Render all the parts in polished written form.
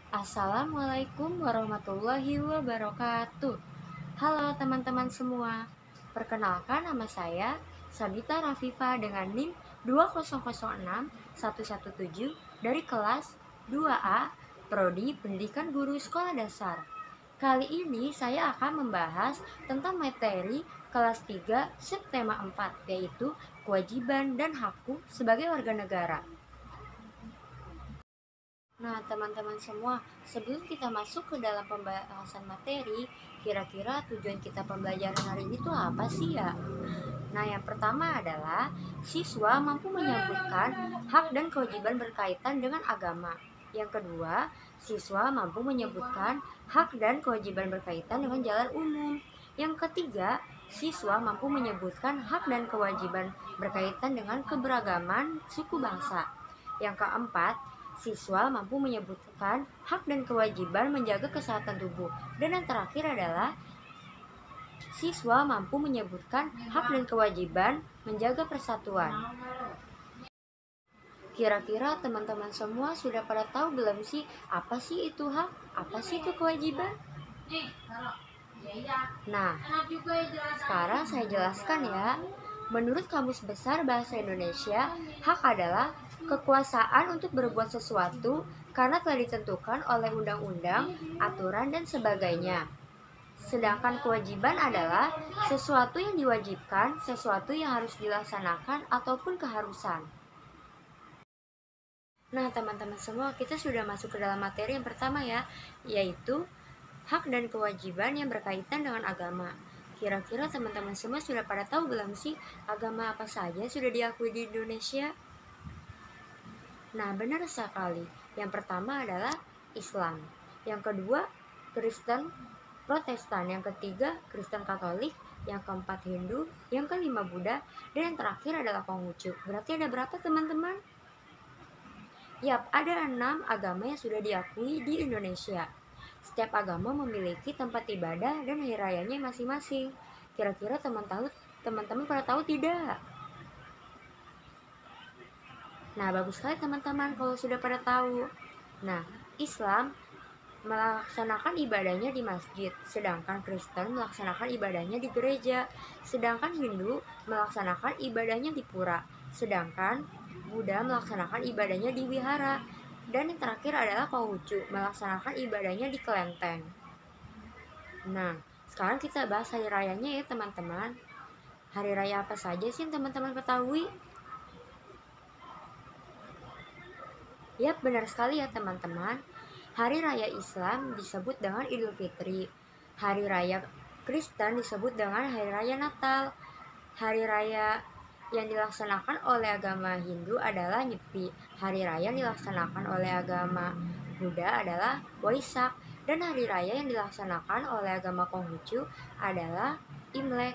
Assalamualaikum warahmatullahi wabarakatuh. Halo teman-teman semua. Perkenalkan, nama saya Sabita Rafifa dengan NIM 2006117 dari kelas 2A Prodi Pendidikan Guru Sekolah Dasar. Kali ini saya akan membahas tentang materi kelas 3 subtema 4, yaitu kewajiban dan hakku sebagai warga negara. Nah, teman-teman semua, sebelum kita masuk ke dalam pembahasan materi, kira-kira tujuan kita pembelajaran hari ini tuh apa sih ya? Nah, yang pertama adalah siswa mampu menyebutkan hak dan kewajiban berkaitan dengan agama. Yang kedua, siswa mampu menyebutkan hak dan kewajiban berkaitan dengan jalan umum. Yang ketiga, siswa mampu menyebutkan hak dan kewajiban berkaitan dengan keberagaman suku bangsa. Yang keempat, siswa mampu menyebutkan hak dan kewajiban menjaga kesehatan tubuh. Dan yang terakhir adalah siswa mampu menyebutkan hak dan kewajiban menjaga persatuan. Kira-kira teman-teman semua sudah pada tahu belum sih apa sih itu hak, apa sih itu kewajiban? Nah, sekarang saya jelaskan ya. Menurut Kamus Besar Bahasa Indonesia, hak adalah kekuasaan untuk berbuat sesuatu karena telah ditentukan oleh undang-undang, aturan, dan sebagainya. Sedangkan kewajiban adalah sesuatu yang diwajibkan, sesuatu yang harus dilaksanakan, ataupun keharusan. Nah, teman-teman semua, kita sudah masuk ke dalam materi yang pertama ya, yaitu hak dan kewajiban yang berkaitan dengan agama. Kira-kira teman-teman semua sudah pada tahu belum sih agama apa saja sudah diakui di Indonesia? Nah, benar sekali. Yang pertama adalah Islam. Yang kedua, Kristen Protestan. Yang ketiga, Kristen Katolik. Yang keempat, Hindu. Yang kelima, Buddha. Dan yang terakhir adalah Konghucu. Berarti ada berapa teman-teman? Yap, ada 6 agama yang sudah diakui di Indonesia. Setiap agama memiliki tempat ibadah dan hari rayanya masing-masing. Kira-kira teman-teman pada tahu tidak? Nah, bagus sekali teman-teman kalau sudah pada tahu. Nah, Islam melaksanakan ibadahnya di masjid, sedangkan Kristen melaksanakan ibadahnya di gereja, sedangkan Hindu melaksanakan ibadahnya di pura, sedangkan Buddha melaksanakan ibadahnya di wihara, dan yang terakhir adalah Konghucu melaksanakan ibadahnya di kelenteng. Nah, sekarang kita bahas hari rayanya ya teman-teman. Hari raya apa saja sih yang teman-teman ketahui? Yap, benar sekali ya teman-teman. Hari raya Islam disebut dengan Idul Fitri. Hari raya Kristen disebut dengan Hari Raya Natal. Hari raya yang dilaksanakan oleh agama Hindu adalah Nyepi. Hari raya yang dilaksanakan oleh agama Buddha adalah Waisak. Dan hari raya yang dilaksanakan oleh agama Konghucu adalah Imlek.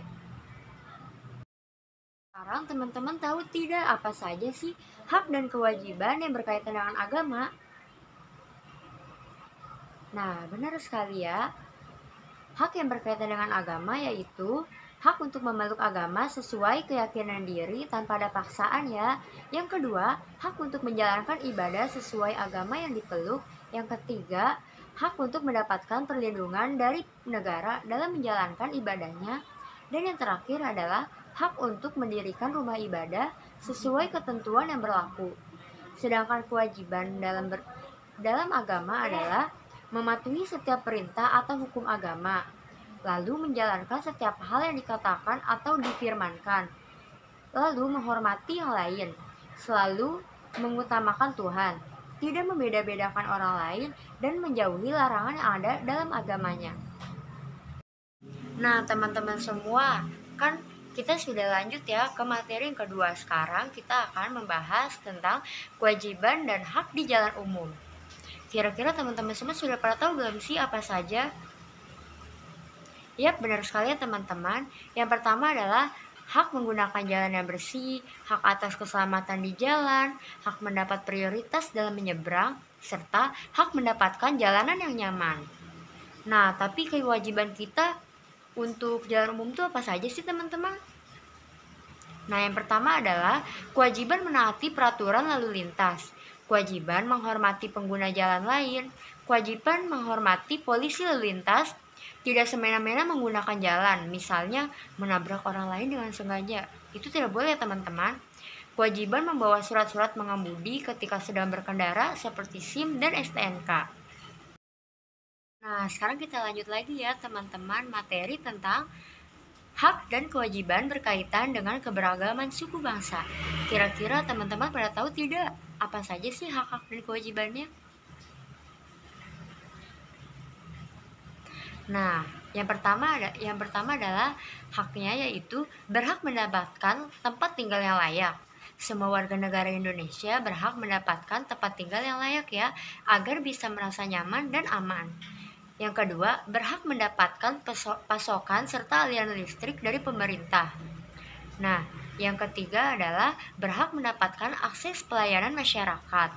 Sekarang teman-teman tahu tidak apa saja sih hak dan kewajiban yang berkaitan dengan agama? Nah, benar sekali ya. Hak yang berkaitan dengan agama yaitu hak untuk memeluk agama sesuai keyakinan diri tanpa ada paksaan ya. Yang kedua, hak untuk menjalankan ibadah sesuai agama yang dipeluk. Yang ketiga, hak untuk mendapatkan perlindungan dari negara dalam menjalankan ibadahnya. Dan yang terakhir adalah hak untuk mendirikan rumah ibadah sesuai ketentuan yang berlaku. Sedangkan kewajiban dalam agama adalah mematuhi setiap perintah atau hukum agama, lalu menjalankan setiap hal yang dikatakan atau difirmankan, lalu menghormati yang lain, selalu mengutamakan Tuhan, tidak membeda-bedakan orang lain, dan menjauhi larangan yang ada dalam agamanya. Nah, teman-teman semua, kan kita sudah lanjut ya ke materi yang kedua. Sekarang kita akan membahas tentang kewajiban dan hak di jalan umum. Kira-kira teman-teman semua sudah pada tahu belum sih apa saja? Yap, benar sekali ya teman-teman. Yang pertama adalah hak menggunakan jalan yang bersih, hak atas keselamatan di jalan, hak mendapat prioritas dalam menyeberang, serta hak mendapatkan jalanan yang nyaman. Nah, tapi kewajiban kita untuk jalan umum itu apa saja sih teman-teman? Nah, yang pertama adalah kewajiban menaati peraturan lalu lintas, kewajiban menghormati pengguna jalan lain, Kewajiban menghormati polisi lalu lintas, tidak semena-mena menggunakan jalan, misalnya menabrak orang lain dengan sengaja. Itu tidak boleh, teman-teman. Kewajiban membawa surat-surat mengemudi ketika sedang berkendara seperti SIM dan STNK. Nah, sekarang kita lanjut lagi ya, teman-teman, materi tentang hak dan kewajiban berkaitan dengan keberagaman suku bangsa. Kira-kira teman-teman pada tahu tidak apa saja sih hak-hak dan kewajibannya? Nah, yang pertama adalah haknya, yaitu berhak mendapatkan tempat tinggal yang layak. Semua warga negara Indonesia berhak mendapatkan tempat tinggal yang layak ya, agar bisa merasa nyaman dan aman. Yang kedua, berhak mendapatkan pasokan serta aliran listrik dari pemerintah. Nah, yang ketiga adalah berhak mendapatkan akses pelayanan masyarakat.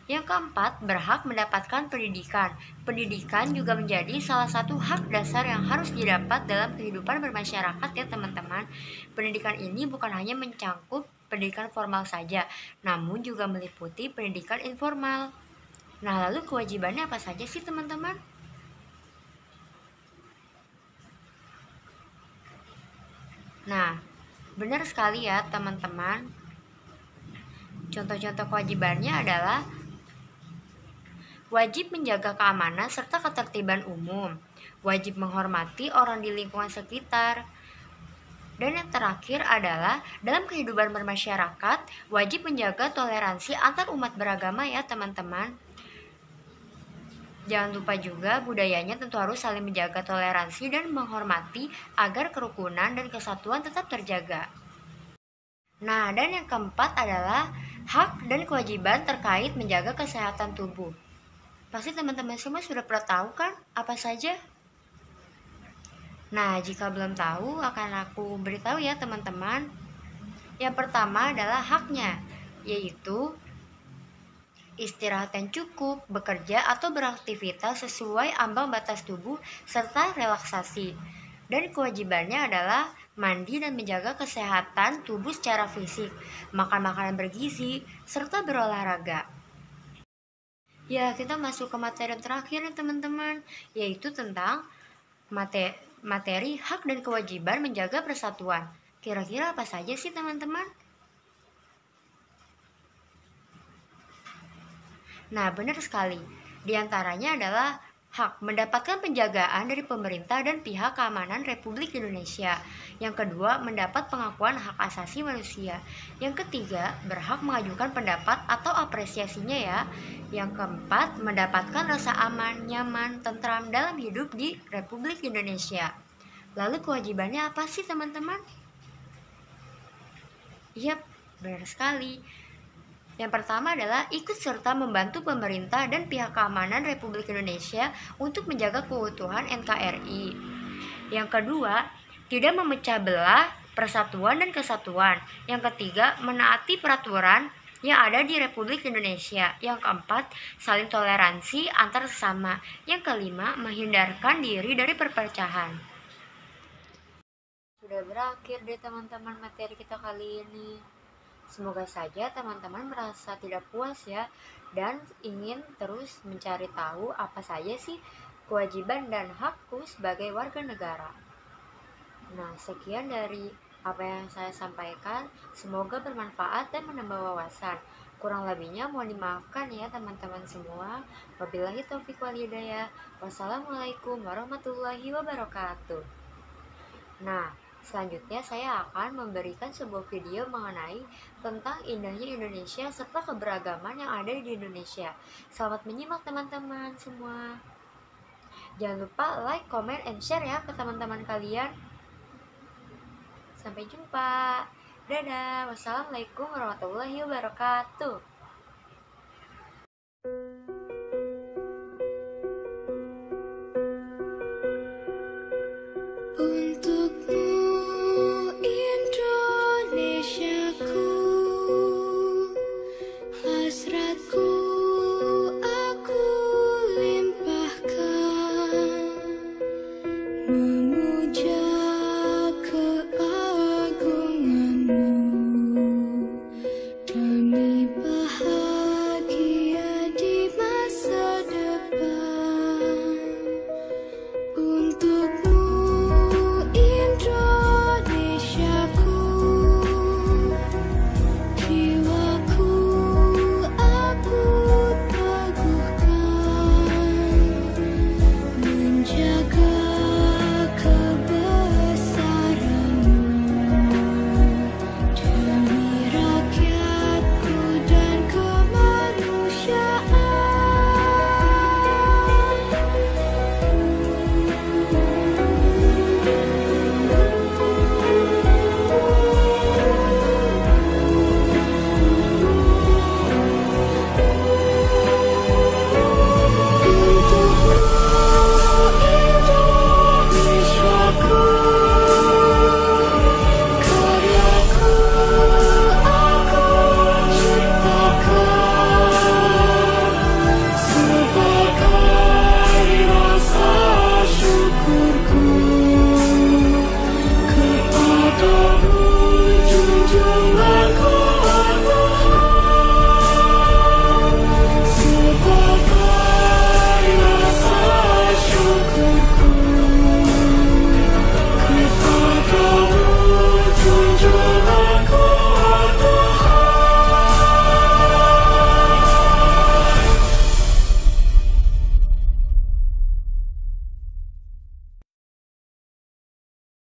Yang keempat, berhak mendapatkan pendidikan. Pendidikan juga menjadi salah satu hak dasar yang harus didapat dalam kehidupan bermasyarakat ya teman-teman. Pendidikan ini bukan hanya mencangkup pendidikan formal saja, namun juga meliputi pendidikan informal. Nah, lalu kewajibannya apa saja sih teman-teman? Nah, benar sekali ya teman-teman. Contoh-contoh kewajibannya adalah wajib menjaga keamanan serta ketertiban umum, wajib menghormati orang di lingkungan sekitar, dan yang terakhir adalah dalam kehidupan bermasyarakat, wajib menjaga toleransi antar umat beragama ya teman-teman. Jangan lupa juga budayanya tentu harus saling menjaga toleransi dan menghormati agar kerukunan dan kesatuan tetap terjaga. Nah, dan yang keempat adalah hak dan kewajiban terkait menjaga kesehatan tubuh. Pasti teman-teman semua sudah pernah tahu kan apa saja? Nah, jika belum tahu akan aku beritahu ya teman-teman. Yang pertama adalah haknya, yaitu istirahat yang cukup, bekerja atau beraktivitas sesuai ambang batas tubuh, serta relaksasi. Dan kewajibannya adalah mandi dan menjaga kesehatan tubuh secara fisik, makan makanan bergizi, serta berolahraga. Ya, kita masuk ke materi terakhir nih teman-teman, yaitu tentang materi hak dan kewajiban menjaga persatuan. Kira-kira apa saja sih teman-teman? Nah, benar sekali. Di antaranya adalah hak mendapatkan penjagaan dari pemerintah dan pihak keamanan Republik Indonesia. Yang kedua, mendapat pengakuan hak asasi manusia. Yang ketiga, berhak mengajukan pendapat atau apresiasinya ya. Yang keempat, mendapatkan rasa aman, nyaman, tentram dalam hidup di Republik Indonesia. Lalu kewajibannya apa sih teman-teman? Yap, benar sekali. Yang pertama adalah ikut serta membantu pemerintah dan pihak keamanan Republik Indonesia untuk menjaga keutuhan NKRI. Yang kedua, tidak memecah belah persatuan dan kesatuan. Yang ketiga, menaati peraturan yang ada di Republik Indonesia. Yang keempat, saling toleransi antar sesama. Yang kelima, menghindarkan diri dari perpecahan. Sudah berakhir deh teman-teman materi kita kali ini. Semoga saja teman-teman merasa tidak puas ya, dan ingin terus mencari tahu apa saja sih kewajiban dan hakku sebagai warga negara. Nah, sekian dari apa yang saya sampaikan. Semoga bermanfaat dan menambah wawasan. Kurang lebihnya mohon dimaafkan ya teman-teman semua. Wabillahi taufiq wal hidayah. Wassalamualaikum warahmatullahi wabarakatuh. Nah, selanjutnya saya akan memberikan sebuah video mengenai tentang indahnya Indonesia serta keberagaman yang ada di Indonesia. Selamat menyimak teman-teman semua. Jangan lupa like, comment, and share ya ke teman-teman kalian. Sampai jumpa. Dadah. Wassalamualaikum warahmatullahi wabarakatuh.